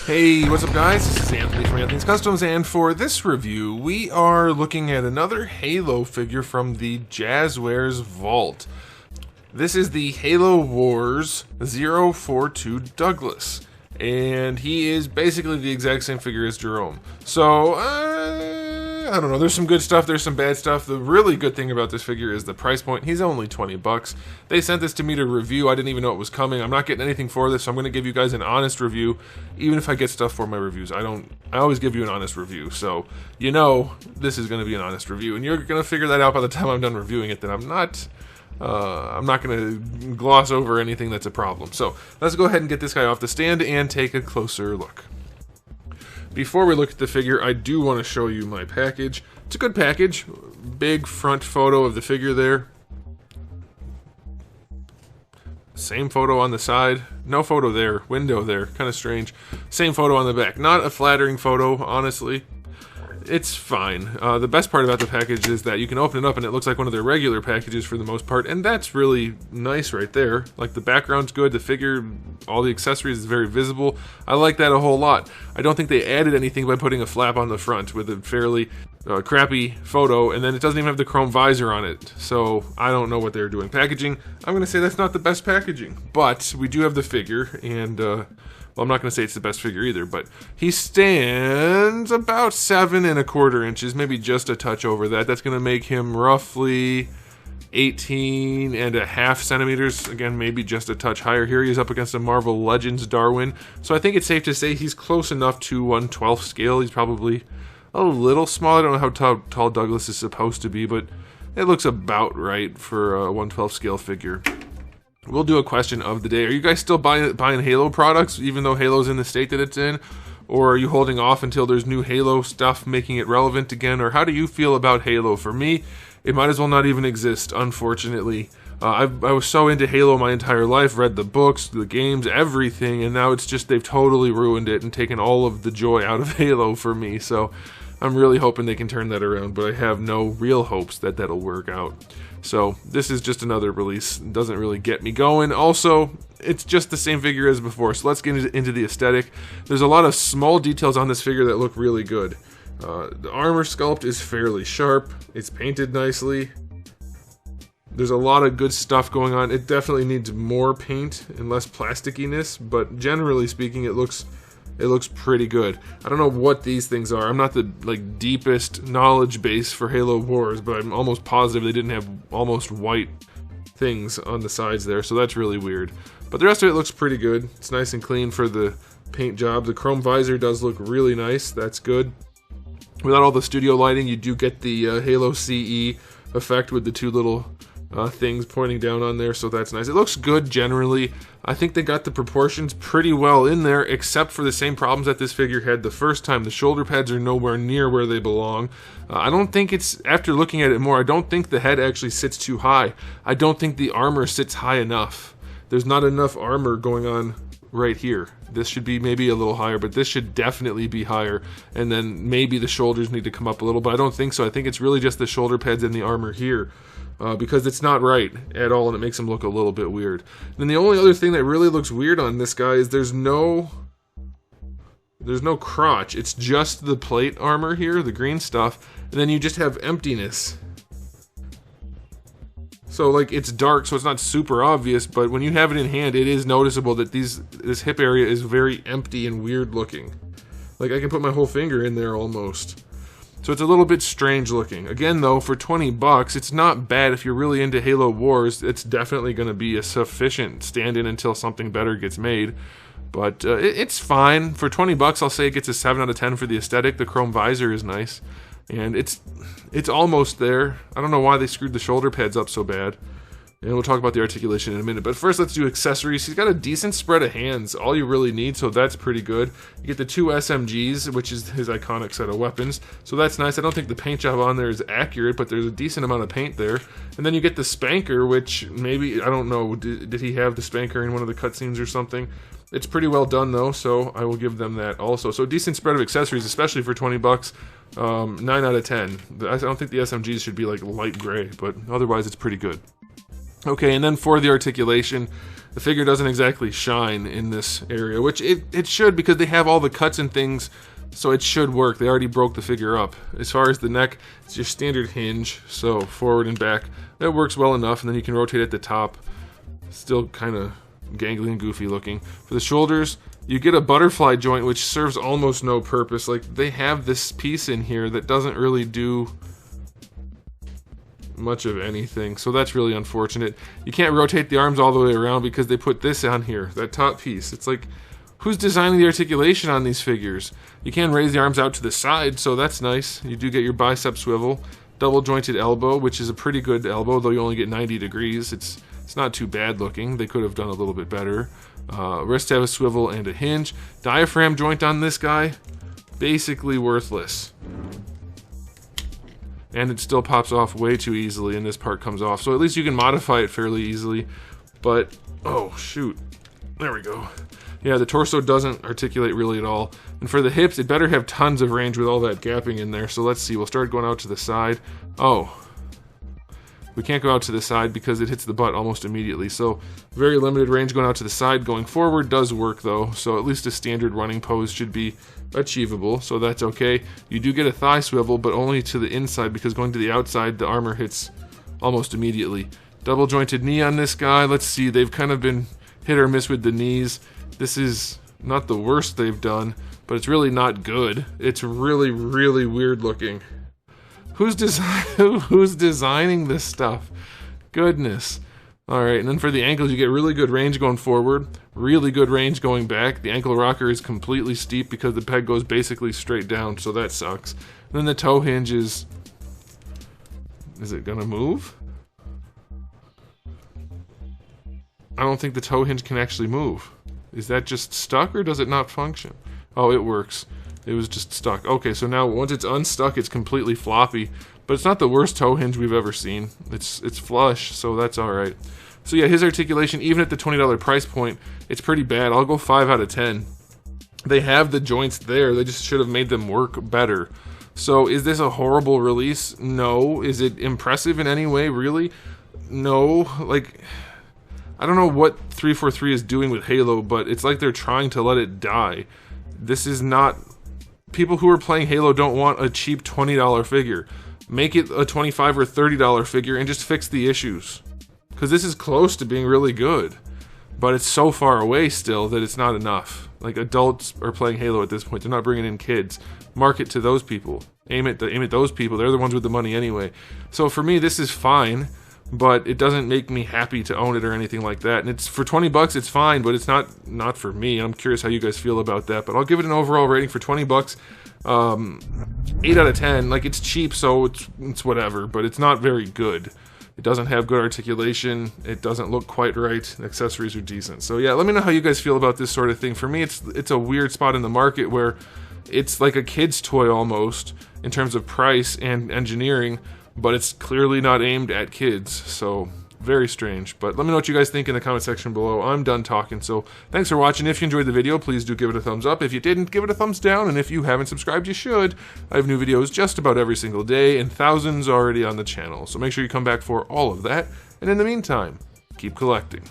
Hey, what's up guys? This is Anthony from Anthony's Customs, and for this review, we are looking at another Halo figure from the Jazwares vault. This is the Halo Wars 042 Douglas, and he is basically the exact same figure as Jerome. So, I don't know, there's some good stuff, there's some bad stuff. The really good thing about this figure is the price point. He's only 20 bucks. They sent this to me to review. I didn't even know it was coming. I'm not getting anything for this, so I'm going to give you guys an honest review, even if I get stuff for my reviews. I always give you an honest review, so you know this is going to be an honest review, and you're going to figure that out by the time I'm done reviewing it, that I'm not going to gloss over anything that's a problem. So let's go ahead and get this guy off the stand and take a closer look. Before we look at the figure, I do want to show you my package. It's a good package. Big front photo of the figure there. Same photo on the side. No photo there. Window there. Kind of strange. Same photo on the back. Not a flattering photo, honestly. It's fine. The best part about the package is that you can open it up and it looks like one of their regular packages for the most part, and that's really nice right there. Like, the background's good, the figure, all the accessories is very visible. I like that a whole lot. I don't think they added anything by putting a flap on the front with a fairly crappy photo, and then it doesn't even have the chrome visor on it, so I don't know what they're doing. Packaging, I'm going to say that's not the best packaging, but we do have the figure, and well, I'm not going to say it's the best figure either, but he stands about 7 1/4 inches, maybe just a touch over that. That's going to make him roughly 18.5 centimeters. Again, maybe just a touch higher. Here he is up against a Marvel Legends Darwin. So I think it's safe to say he's close enough to 1/12 scale. He's probably a little small. I don't know how tall Douglas is supposed to be, but it looks about right for a 1/12 scale figure. We'll do a question of the day. Are you guys still buying Halo products, even though Halo's in the state that it's in? Or are you holding off until there's new Halo stuff making it relevant again? Or how do you feel about Halo? For me, it might as well not even exist, unfortunately. I was so into Halo my entire life, read the books, the games, everything, and now it's just they've totally ruined it and taken all of the joy out of Halo for me. So I'm really hoping they can turn that around, but I have no real hopes that that'll work out. So this is just another release. It doesn't really get me going. Also, it's just the same figure as before, so let's get into the aesthetic. There's a lot of small details on this figure that look really good. The armor sculpt is fairly sharp. It's painted nicely. There's a lot of good stuff going on. It definitely needs more paint and less plasticiness, but generally speaking, it looks pretty good. I don't know what these things are. I'm not the deepest knowledge base for Halo Wars, but I'm almost positive they didn't have almost white things on the sides there, so that's really weird. But the rest of it looks pretty good. It's nice and clean for the paint job. The chrome visor does look really nice. That's good. Without all the studio lighting, you do get the Halo CE effect with the two little things pointing down on there, so that's nice. It looks good generally. I think they got the proportions pretty well in there, except for the same problems that this figure had the first time. The shoulder pads are nowhere near where they belong. I don't think it's, after looking at it more, I don't think the head actually sits too high. I don't think the armor sits high enough. There's not enough armor going on right here. This should be maybe a little higher, but this should definitely be higher, and then maybe the shoulders need to come up a little, but I don't think so. I think it's really just the shoulder pads and the armor here. Because it's not right at all, and it makes him look a little bit weird. And then the only other thing that really looks weird on this guy is there's no crotch. It's just the plate armor here, the green stuff, and then you just have emptiness. So it's dark, so it's not super obvious, but when you have it in hand, it is noticeable that this hip area is very empty and weird looking. I can put my whole finger in there almost. So it's a little bit strange looking. Again though, for 20 bucks, it's not bad. If you're really into Halo Wars, it's definitely going to be a sufficient stand-in until something better gets made. But it's fine. For 20 bucks, I'll say it gets a 7 out of 10 for the aesthetic. The chrome visor is nice. And it's almost there. I don't know why they screwed the shoulder pads up so bad. And we'll talk about the articulation in a minute. But first, let's do accessories. He's got a decent spread of hands, all you really need, so that's pretty good. You get the 2 SMGs, which is his iconic set of weapons, so that's nice. I don't think the paint job on there is accurate, but there's a decent amount of paint there. And then you get the spanker, which maybe, I don't know, did he have the spanker in one of the cutscenes or something? It's pretty well done though, so I will give them that also. So decent spread of accessories, especially for 20 bucks. 9 out of 10. I don't think the SMGs should be light gray, but otherwise it's pretty good. Okay, and then for the articulation, the figure doesn't exactly shine in this area, which it should, because they have all the cuts and things, so it should work. They already broke the figure up. As far as the neck, it's your standard hinge, so forward and back. That works well enough, and then you can rotate at the top. Still kind of gangly and goofy looking. For the shoulders, you get a butterfly joint, which serves almost no purpose. Like, they have this piece in here that doesn't really do much of anything, so that's really unfortunate. You can't rotate the arms all the way around because they put this on here, that top piece. It's like, who's designing the articulation on these figures? You can raise the arms out to the side, so that's nice. You do get your bicep swivel, double jointed elbow, which is a pretty good elbow, though you only get 90 degrees. It's not too bad looking. They could have done a little bit better. Wrists have a swivel and a hinge. Diaphragm joint on this guy, basically worthless. And it still pops off way too easily, and this part comes off. So at least you can modify it fairly easily. But, oh shoot, there we go. Yeah, the torso doesn't articulate really at all. And for the hips, it better have tons of range with all that gapping in there. So let's see, we'll start going out to the side. Oh, we can't go out to the side because it hits the butt almost immediately. So very limited range going out to the side. Going forward does work though, so at least a standard running pose should be achievable, so that's okay. You do get a thigh swivel, but only to the inside, because going to the outside, the armor hits almost immediately. Double jointed knee on this guy. Let's see, they've kind of been hit or miss with the knees. This is not the worst they've done, but it's really not good. It's really, really weird looking. Who's designing this stuff? Goodness. Alright, and then for the ankles, you get really good range going forward, really good range going back. The ankle rocker is completely steep because the peg goes basically straight down, so that sucks. And then the toe hinge is it gonna move? I don't think the toe hinge can actually move. Is that just stuck, or does it not function? Oh, it works. It was just stuck. Okay, so now once it's unstuck, it's completely floppy. But it's not the worst toe hinge we've ever seen. It's flush, so that's alright. So yeah, his articulation, even at the $20 price point, it's pretty bad. I'll go 5 out of 10. They have the joints there. They just should have made them work better. So is this a horrible release? No. Is it impressive in any way? Really? No. Like, I don't know what 343 is doing with Halo, but it's like they're trying to let it die. This is not... People who are playing Halo don't want a cheap $20 figure. Make it a $25 or $30 figure and just fix the issues. Because this is close to being really good. But it's so far away still that it's not enough. Like, adults are playing Halo at this point. They're not bringing in kids. Market to those people. Aim at those people. They're the ones with the money anyway. So for me, this is fine. But it doesn't make me happy to own it or anything like that. And it's for 20 bucks, it's fine, but it's not for me. I'm curious how you guys feel about that. But I'll give it an overall rating for 20 bucks. 8 out of 10. Like, it's cheap, so it's whatever, but it's not very good. It doesn't have good articulation. It doesn't look quite right. The accessories are decent. So yeah, let me know how you guys feel about this sort of thing. For me, it's a weird spot in the market where it's like a kid's toy almost in terms of price and engineering, but it's clearly not aimed at kids, so very strange. But let me know what you guys think in the comment section below. I'm done talking, so thanks for watching. If you enjoyed the video, please do give it a thumbs up. If you didn't, give it a thumbs down, and if you haven't subscribed, you should. I have new videos just about every single day, and thousands already on the channel, so make sure you come back for all of that. And in the meantime, keep collecting.